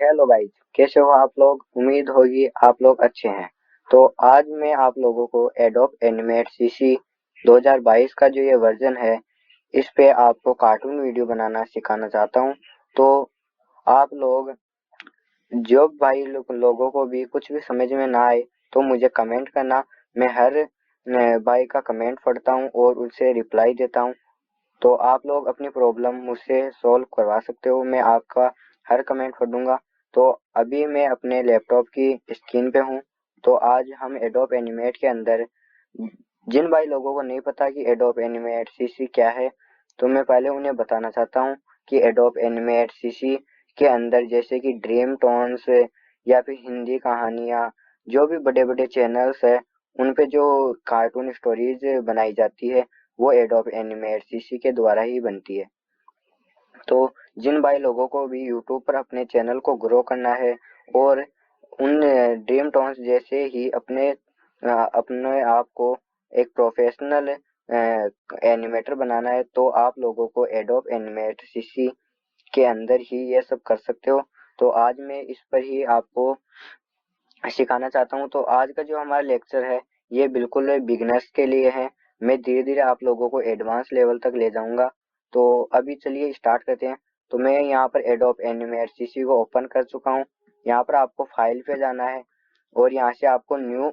Hello guys, कैसे हो आप लोग। उम्मीद होगी आप लोग अच्छे हैं। तो आज मैं आप लोगों को एडोब एनिमेट सीसी 2022 का जो ये वर्जन है, इस पे आपको कार्टून वीडियो बनाना सिखाना चाहता हूँ। तो आप लोग जो भाई लोगों को भी कुछ भी समझ में ना आए तो मुझे कमेंट करना। मैं हर भाई का कमेंट पढ़ता हूँ और उनसे रिप्लाई देता हूँ। तो आप लोग अपनी प्रॉब्लम मुझसे सॉल्व करवा सकते हो, मैं आपका हर कमेंट पढ़ूंगा। तो अभी मैं अपने लैपटॉप की स्क्रीन पे हूँ। तो आज हम एडोब एनिमेट के अंदर, जिन भाई लोगों को नहीं पता कि एडोब एनिमेट सीसी क्या है, तो मैं पहले उन्हें बताना चाहता हूँ कि एडोब एनिमेट सीसी के अंदर जैसे कि ड्रीम टोन्स या फिर हिंदी कहानियाँ, जो भी बड़े बड़े चैनल्स है उन पे जो कार्टून स्टोरीज बनाई जाती है वो एडोब एनिमेट सीसी के द्वारा ही बनती है। तो जिन भाई लोगों को भी यूट्यूब पर अपने चैनल को ग्रो करना है और उन ड्रीम टोन्स जैसे ही अपने आप को एक प्रोफेशनल एनिमेटर बनाना है, तो आप लोगों को एडोब एनिमेट सीसी के अंदर ही ये सब कर सकते हो। तो आज मैं इस पर ही आपको सिखाना चाहता हूँ। तो आज का जो हमारा लेक्चर है ये बिल्कुल बिगिनर्स के लिए है। मैं धीरे धीरे आप लोगों को एडवांस लेवल तक ले जाऊंगा। तो अभी चलिए स्टार्ट करते हैं। तो मैं यहाँ पर एडोब एनिमेट सीसी को ओपन कर चुका हूँ। यहाँ पर आपको फाइल पे जाना है और यहाँ से आपको न्यू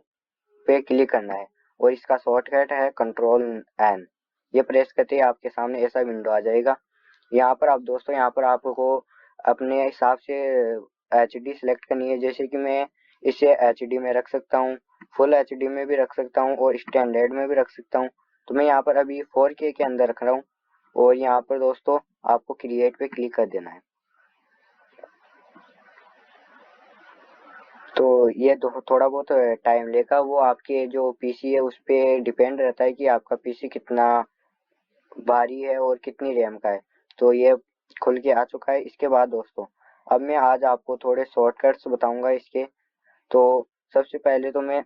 पे क्लिक करना है और इसका शॉर्टकट है कंट्रोल एन। ये प्रेस करते ही आपके सामने ऐसा विंडो आ जाएगा। यहाँ पर आप दोस्तों, यहाँ पर आपको अपने हिसाब से एच डी सिलेक्ट करनी है। जैसे कि मैं इसे एच डी में रख सकता हूँ, फुल एच डी में भी रख सकता हूँ और स्टैंडर्ड में भी रख सकता हूँ। तो मैं यहाँ पर अभी 4K के अंदर रख रहा हूँ और यहाँ पर दोस्तों आपको क्रिएट पे क्लिक कर देना है। तो ये थोड़ा बहुत टाइम लेगा, वो आपके जो पीसी है उस पर डिपेंड रहता है कि आपका पीसी कितना भारी है और कितनी रैम का है। तो ये खुल के आ चुका है। इसके बाद दोस्तों अब मैं आज आपको थोड़े शॉर्टकट्स बताऊंगा इसके। तो सबसे पहले तो मैं,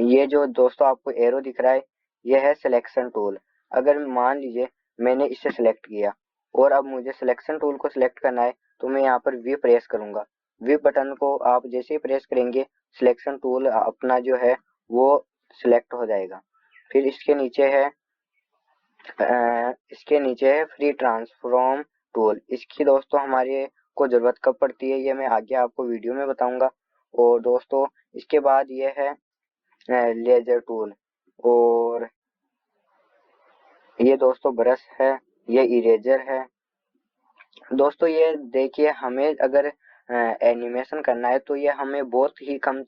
ये जो दोस्तों आपको एरो दिख रहा है ये है सिलेक्शन टूल। अगर मान लीजिए मैंने इसे सिलेक्ट किया और अब मुझे सिलेक्शन टूल को सिलेक्ट करना है, तो मैं यहाँ पर वी प्रेस करूंगा। वी बटन को आप जैसे ही प्रेस करेंगे सिलेक्शन टूल अपना जो है वो सिलेक्ट हो जाएगा। फिर इसके नीचे है फ्री ट्रांसफॉर्म टूल। इसकी दोस्तों हमारे को जरूरत कब पड़ती है ये मैं आगे आपको वीडियो में बताऊंगा। और दोस्तों इसके बाद ये है लेजर टूल। और ये दोस्तों ब्रश है, ये इरेजर है। दोस्तों ये देखिए, हमें अगर एनिमेशन करना है तो ये हमें बहुत ही कम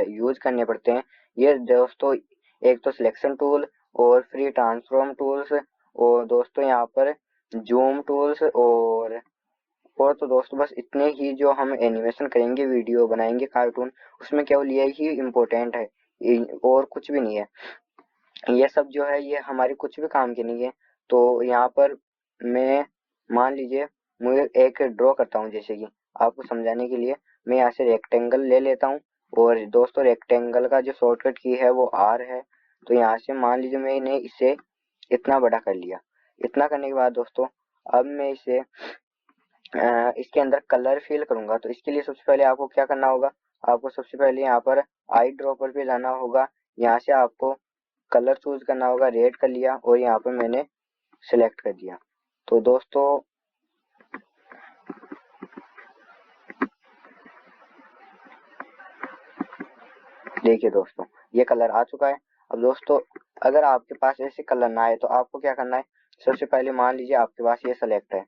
यूज करने पड़ते हैं। ये दोस्तों एक तो सिलेक्शन टूल और फ्री ट्रांसफॉर्म टूल्स और दोस्तों यहाँ पर जूम टूल्स और तो दोस्तों बस इतने ही जो हम एनिमेशन करेंगे, वीडियो बनाएंगे कार्टून, उसमें केवल ये ही इम्पोर्टेंट है, और कुछ भी नहीं है। ये सब जो है ये हमारे कुछ भी काम के नहीं है। तो यहाँ पर मैं, मान लीजिए मुझे एक ड्रॉ करता हूँ, जैसे कि आपको समझाने के लिए मैं यहाँ से रेक्टेंगल ले लेता हूँ। और दोस्तों रेक्टेंगल का जो शॉर्टकट की है वो आर है। तो यहाँ से मान लीजिए मैंने इसे इतना बड़ा कर लिया। इतना करने के बाद दोस्तों अब मैं इसे इसके अंदर कलर फिल करूंगा। तो इसके लिए सबसे पहले आपको क्या करना होगा, आपको सबसे पहले यहाँ पर आई ड्रॉपर पे जाना होगा। यहाँ से आपको कलर चूज करना होगा। रेड कर लिया और यहाँ पर मैंने सिलेक्ट कर दिया। तो दोस्तों देखिए दोस्तों ये कलर आ चुका है। अब दोस्तों अगर आपके पास ऐसे कलर ना आए तो आपको क्या करना है, सबसे पहले मान लीजिए आपके पास ये सेलेक्ट है।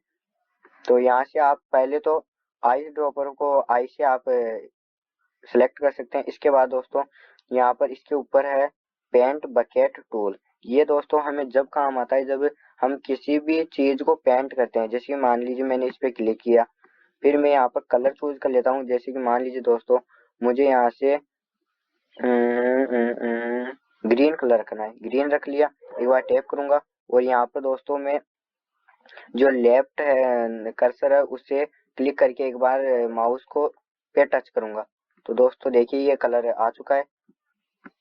तो यहाँ से आप पहले तो आई ड्रॉपर को आई से आप सिलेक्ट कर सकते हैं। इसके बाद दोस्तों यहाँ पर इसके ऊपर है पेंट बकेट टूल। ये दोस्तों हमें जब काम आता है जब हम किसी भी चीज को पेंट करते हैं। जैसे कि मान लीजिए मैंने इस पे क्लिक किया, फिर मैं यहाँ पर कलर चूज कर लेता हूँ। जैसे कि मान लीजिए दोस्तों मुझे यहाँ से ग्रीन कलर रखना है, ग्रीन रख लिया। एक बार टैप करूंगा और यहाँ पर दोस्तों मैं जो लेफ्ट है कर्सर है उससे क्लिक करके एक बार माउस को पे टच करूंगा। तो दोस्तों देखिए ये कलर आ चुका है।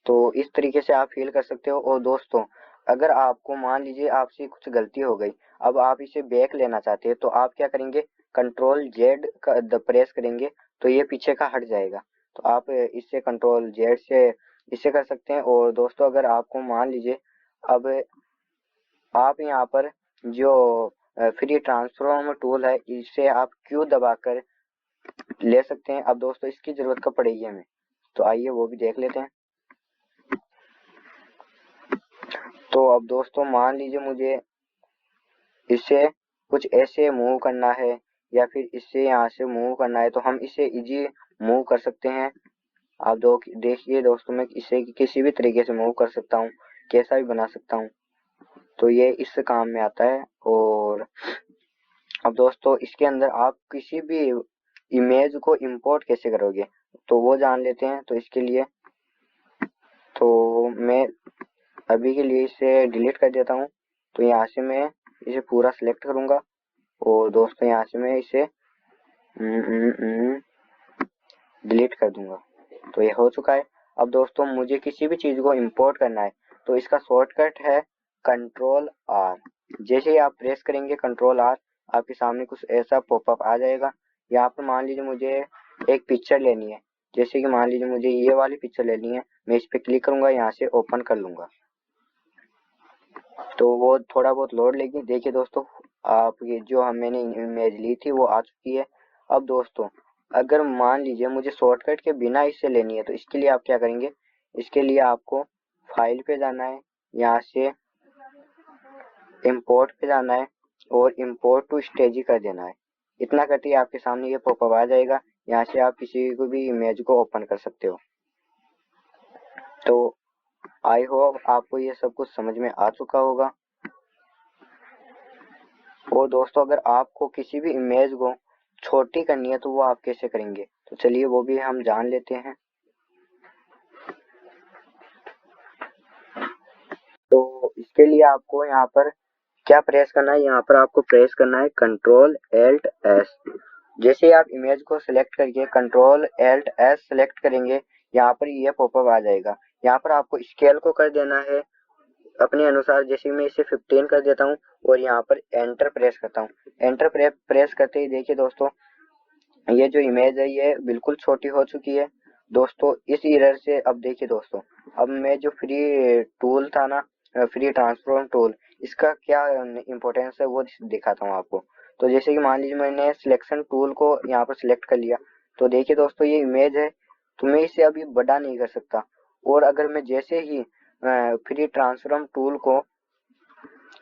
तो इस तरीके से आप फील कर सकते हो। और दोस्तों अगर आपको मान लीजिए आपसे कुछ गलती हो गई, अब आप इसे बैक लेना चाहते हैं, तो आप क्या करेंगे, कंट्रोल जेड का प्रेस करेंगे तो ये पीछे का हट जाएगा। तो आप इससे कंट्रोल जेड से इसे कर सकते हैं। और दोस्तों अगर आपको मान लीजिए अब आप यहाँ पर जो फ्री ट्रांसफॉर्म टूल है इसे आप क्यू दबाकर ले सकते हैं। अब दोस्तों इसकी जरूरत कब पड़ेगी हमें, तो आइए वो भी देख लेते हैं। तो अब दोस्तों मान लीजिए मुझे इसे कुछ ऐसे मूव करना है या फिर इससे यहाँ से मूव करना है तो हम इसे इजी मूव कर सकते हैं। आप देखिए दोस्तों मैं इसे किसी भी तरीके से मूव कर सकता हूँ, कैसा भी बना सकता हूँ, तो ये इस काम में आता है। और अब दोस्तों इसके अंदर आप किसी भी इमेज को इंपोर्ट कैसे करोगे तो वो जान लेते हैं। तो इसके लिए तो मैं अभी के लिए इसे डिलीट कर देता हूँ। तो यहाँ से मैं इसे पूरा सिलेक्ट करूँगा और दोस्तों यहाँ से मैं इसे डिलीट कर दूंगा। तो ये हो चुका है। अब दोस्तों मुझे किसी भी चीज़ को इंपोर्ट करना है तो इसका शॉर्टकट है कंट्रोल आर। जैसे ही आप प्रेस करेंगे कंट्रोल आर आपके सामने कुछ ऐसा पॉपअप आ जाएगा। यहाँ पर मान लीजिए मुझे एक पिक्चर लेनी है, जैसे कि मान लीजिए मुझे ये वाली पिक्चर लेनी है, मैं इस पर क्लिक करूंगा, यहाँ से ओपन कर लूंगा तो वो थोड़ा बहुत लोड लेगी। देखिए दोस्तों आप ये जो मैंने इमेज ली थी वो आ चुकी है। अब दोस्तों अगर मान लीजिए मुझे शॉर्टकट के बिना इससे लेनी है तो इसके लिए आप क्या करेंगे, इसके लिए आपको फाइल पे जाना है, यहाँ से इंपोर्ट पे जाना है और इंपोर्ट टू स्टेजी कर देना है। इतना करते ही आपके सामने ये पॉपअप आ जाएगा। यहाँ से आप किसी को भी इमेज को ओपन कर सकते हो। तो आई होप आपको ये सब कुछ समझ में आ चुका होगा। और दोस्तों अगर आपको किसी भी इमेज को छोटी करनी है तो वो आप कैसे करेंगे, तो चलिए वो भी हम जान लेते हैं। तो इसके लिए आपको यहाँ पर क्या प्रेस करना है, यहाँ पर आपको प्रेस करना है कंट्रोल एल्ट एस। जैसे ही आप इमेज को सिलेक्ट करके कंट्रोल एल्ट एस सिलेक्ट करेंगे यहाँ पर ये पॉपअप आ जाएगा। यहाँ पर आपको स्केल को कर देना है अपने अनुसार। जैसे मैं इसे 15 कर देता हूँ और यहाँ पर एंटर प्रेस करता हूँ। एंटर प्रेस करते ही देखिए दोस्तों ये जो इमेज है ये बिल्कुल छोटी हो चुकी है। दोस्तों इस एरर से अब देखिए दोस्तों अब मैं जो फ्री टूल था ना, फ्री ट्रांसफॉर्म टूल, इसका क्या इम्पोर्टेंस है वो दिखाता हूँ आपको। तो जैसे कि मान लीजिए मैंने सिलेक्शन टूल को यहाँ पर सिलेक्ट कर लिया तो देखिए दोस्तों ये इमेज है तो मैं इसे अभी बड़ा नहीं कर सकता। और अगर मैं जैसे ही फ्री ट्रांसफॉर्म टूल को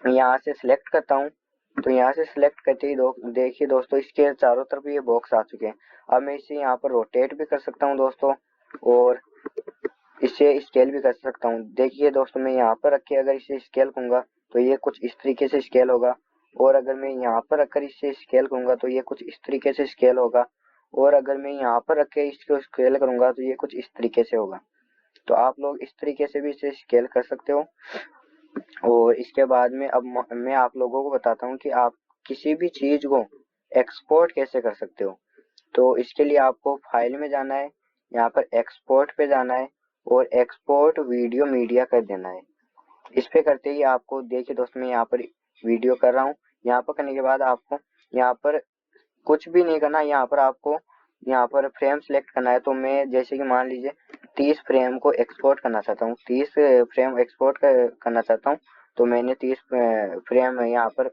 यहाँ से सिलेक्ट करता हूँ तो यहाँ से सिलेक्ट करते ही देखिए दोस्तों इसके चारों तरफ ये बॉक्स आ चुके हैं। अब मैं इसे यहाँ पर रोटेट भी कर सकता हूँ दोस्तों और इसे स्केल भी कर सकता हूँ। देखिए दोस्तों मैं यहाँ पर रख के अगर इसे स्केल करूँगा तो ये कुछ इस तरीके से स्केल होगा और अगर मैं यहाँ पर रखकर इसे स्केल करूँगा तो ये कुछ इस तरीके से स्केल होगा और अगर मैं यहाँ पर रख के इसको स्केल करूँगा तो ये कुछ इस तरीके से होगा। तो आप लोग इस तरीके से भी इसे स्केल कर सकते हो। और इसके बाद में अब मैं आप लोगों को बताता हूँ कि आप किसी भी चीज को एक्सपोर्ट कैसे कर सकते हो। तो इसके लिए आपको फाइल में जाना है, यहाँ पर एक्सपोर्ट पे जाना है और एक्सपोर्ट वीडियो मीडिया कर देना है। इस पे करते ही आपको देखिए दोस्तों मैं यहाँ पर वीडियो कर रहा हूँ। यहाँ पर करने के बाद आपको यहाँ पर कुछ भी नहीं करना, यहाँ पर आपको यहाँ पर फ्रेम सेलेक्ट करना है। तो मैं जैसे कि मान लीजिए 30 फ्रेम को एक्सपोर्ट करना चाहता हूँ, 30 फ्रेम एक्सपोर्ट करना चाहता हूँ तो मैंने 30 फ्रेम यहाँ पर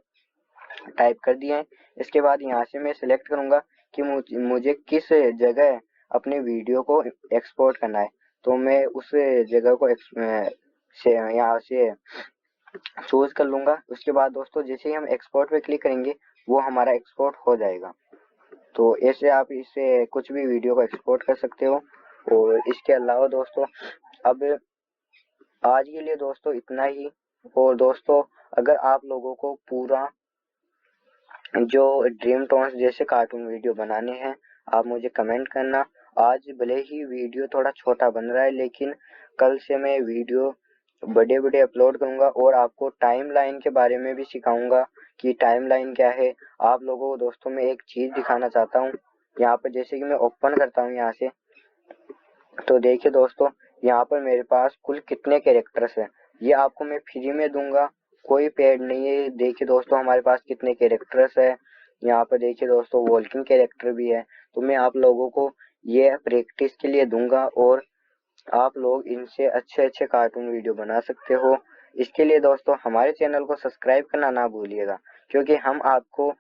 टाइप कर दिए हैं। इसके बाद यहाँ से मैं सिलेक्ट करूँगा कि मुझे किस जगह अपने वीडियो को एक्सपोर्ट करना है तो मैं उस जगह को यहाँ से चूज कर लूँगा। उसके बाद दोस्तों जैसे ही हम एक्सपोर्ट पे क्लिक करेंगे वो हमारा एक्सपोर्ट हो जाएगा। तो ऐसे आप इससे कुछ भी वीडियो को एक्सपोर्ट कर सकते हो। और इसके अलावा दोस्तों अब आज के लिए दोस्तों इतना ही। और दोस्तों अगर आप लोगों को पूरा जो ड्रीम टॉन्स जैसे कार्टून वीडियो बनाने हैं आप मुझे कमेंट करना। आज भले ही वीडियो थोड़ा छोटा बन रहा है लेकिन कल से मैं वीडियो बड़े बड़े अपलोड करूंगा और आपको टाइमलाइन के बारे में भी सिखाऊंगा कि टाइमलाइन क्या है। आप लोगों को दोस्तों मैं एक चीज दिखाना चाहता हूँ। यहाँ पर जैसे कि मैं ओपन करता हूँ यहाँ से तो देखिए दोस्तों यहाँ पर मेरे पास कुल कितने कैरेक्टर्स हैं, ये आपको मैं फ्री में दूंगा, कोई पेड नहीं है। देखिए दोस्तों हमारे पास कितने कैरेक्टर्स है, यहाँ पर देखिए दोस्तों वॉल्किंग कैरेक्टर भी है। तो मैं आप लोगों को ये प्रैक्टिस के लिए दूंगा और आप लोग इनसे अच्छे अच्छे कार्टून वीडियो बना सकते हो। इसके लिए दोस्तों हमारे चैनल को सब्सक्राइब करना ना भूलिएगा, क्योंकि हम आपको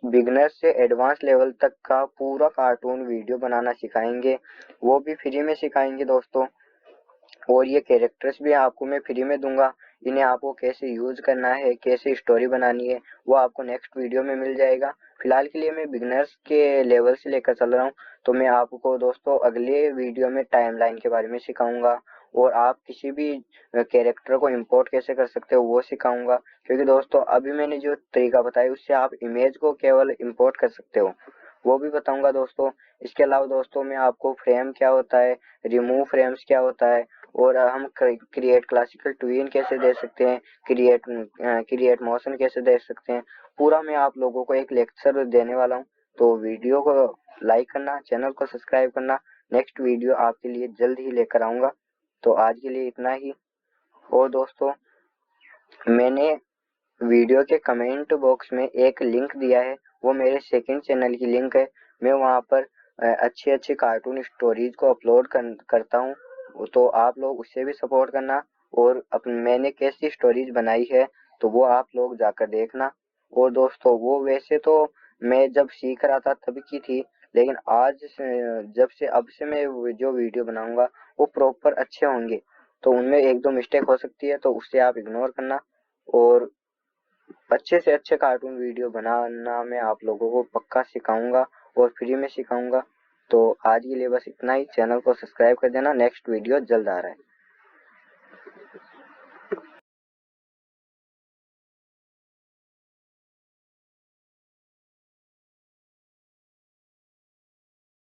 बिगनर से एडवांस लेवल तक का पूरा कार्टून वीडियो बनाना सिखाएंगे, वो भी फ्री में सिखाएंगे दोस्तों। और ये कैरेक्टर्स भी आपको मैं फ्री में दूंगा। इन्हें आपको कैसे यूज करना है, कैसे स्टोरी बनानी है, वो आपको नेक्स्ट वीडियो में मिल जाएगा। फिलहाल के लिए मैं बिगनर्स के लेवल से लेकर चल रहा हूँ। तो मैं आपको दोस्तों अगले वीडियो में टाइमलाइन के बारे में सिखाऊंगा और आप किसी भी कैरेक्टर को इंपोर्ट कैसे कर सकते हो वो सिखाऊंगा। क्योंकि दोस्तों अभी मैंने जो तरीका बताया उससे आप इमेज को केवल इंपोर्ट कर सकते हो, वो भी बताऊंगा दोस्तों। इसके अलावा दोस्तों मैं आपको फ्रेम क्या होता है, रिमूव फ्रेम्स क्या होता है, और हम क्रिएट क्लासिकल ट्यून कैसे दे सकते हैं, क्रिएट मोशन कैसे दे सकते हैं, पूरा मैं आप लोगों को एक लेक्चर देने वाला हूँ। तो वीडियो को लाइक करना, चैनल को सब्सक्राइब करना। नेक्स्ट वीडियो आपके लिए जल्द ही लेकर आऊँगा। तो आज के लिए इतना ही। और दोस्तों मैंने वीडियो के कमेंट बॉक्स में एक लिंक दिया है, वो मेरे सेकंड चैनल की लिंक है। मैं वहाँ पर अच्छे अच्छे कार्टून स्टोरीज को अपलोड करता हूँ। तो आप लोग उससे भी सपोर्ट करना और मैंने कैसी स्टोरीज बनाई है तो वो आप लोग जाकर देखना। और दोस्तों वो वैसे तो मैं जब सीख रहा था तब की थी, लेकिन जब से अब से मैं जो वीडियो बनाऊंगा वो प्रॉपर अच्छे होंगे। तो उनमें एक दो मिस्टेक हो सकती है, तो उससे आप इग्नोर करना। और अच्छे से अच्छे कार्टून वीडियो बनाना मैं आप लोगों को पक्का सिखाऊंगा और फ्री में सिखाऊंगा। तो आज के लिए बस इतना ही। चैनल को सब्सक्राइब कर देना, नेक्स्ट वीडियो जल्द आ रहा है।